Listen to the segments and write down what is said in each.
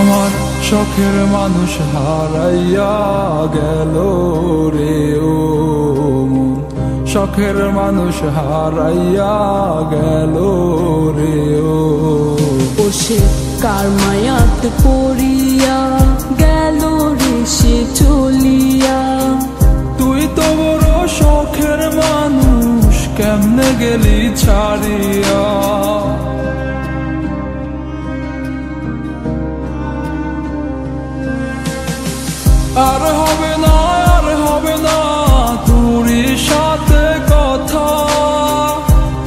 আমার শখের মানুষ হারাইয়া গেল রে ও মন, শখের মানুষ হারাইয়া গেল রে ও। সে কার মায়াত পড়িয়া গেল রে সে চলিয়া। তুই তো বড় শখের মানুষ, কেমনে গেলি ছাড়িয়া। আর হবে না, আর হবে না তোরই সাথে কথা,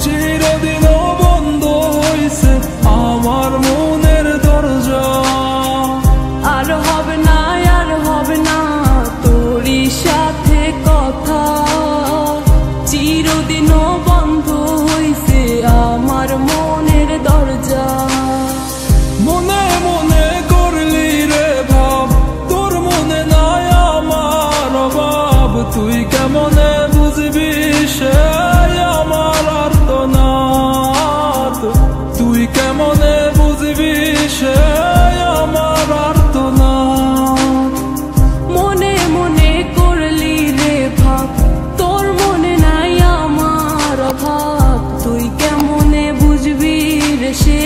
চিরদিনও বন্ধ হইছে আমার মনের দরজা। আর হবে না, আর হবে না তোরই সাথে কথা, চিরদিনও বন্ধ হইছে আমার মনের দরজা। মনে মনে করলি রে ভাব, তোর মনে নাই আমার অভাব। তুই কেমনে বুঝবি সে আমার আর্তনাদ, তুই কেমনে বুঝবি সে আমার আর্তনাদ। মনে মনে করলি রে ভাব, তোর মনে নাই আমার অভাব। তুই কেমনে বুঝবি রে সে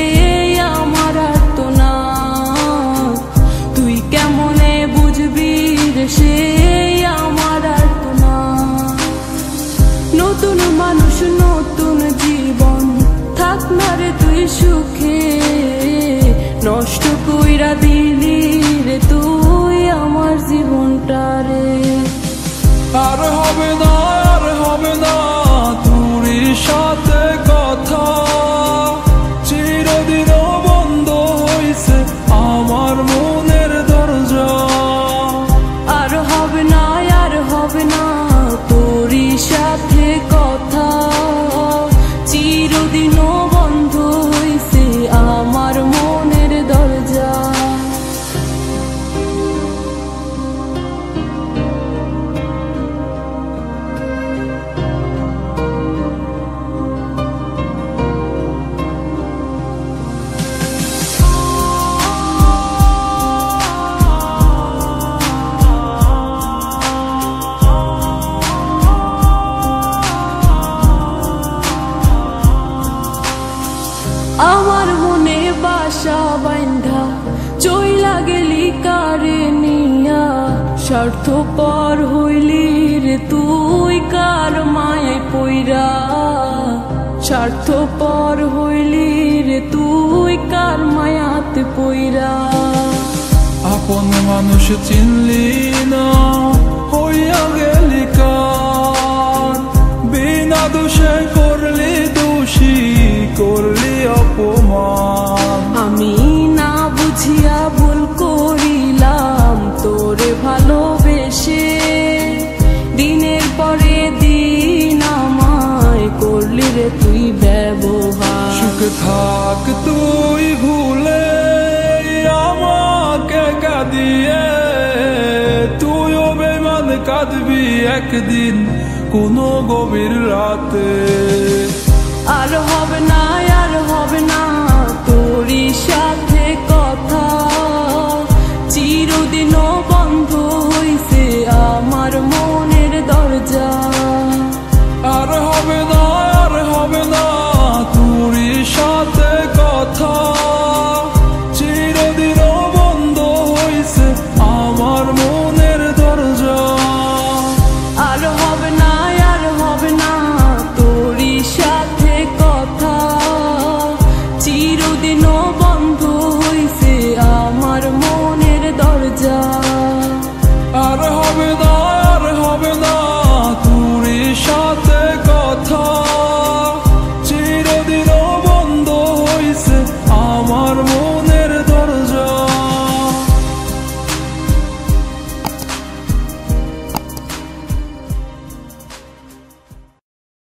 আমার আর্তনাদ, তুই কেমনে বুঝবি রে সে আমার আর্তনাদ। নতুন মানুষ নতুন জীবন, থাক না রে তুই সুখে, নষ্ট কইরা দিলি রে তুই আমার জীবনটা রে। আর হবে না, আর হবে না তোরই সাথে কথা, চিরদিনও বন্ধ হইছে আমার মনের দরজা। আর হবে না, আর হবে না তোরই সাথে কথা, চিরদিনও বন্ধ হইছে আমার মনের দরজা। আমার মনে বাসা বাইন্ধা চইলা গেলি কারে নিয়া, স্বার্থপর হইলি রে তুই কার মায়ায় পইরা। স্বার্থপর হইলি রে তুই কার মায়াতে পইরা। আপন মানুষ চিনলি না, হইয়া গেলি কার। বিনা দোষে করলি দোষী, করলি অপমান। আমি না বুঝিয়া ভুল করিলাম তোরে ভালোবেসে, দিনের পরে দিন আমায় করলি রে তুই ব্যবহার। সুখে থাক তুই ভুলে আমাকে কাঁদিয়ে, তুইও বেমান কাঁদবি একদিন কোনো গভীর রাতে। আর হবে না,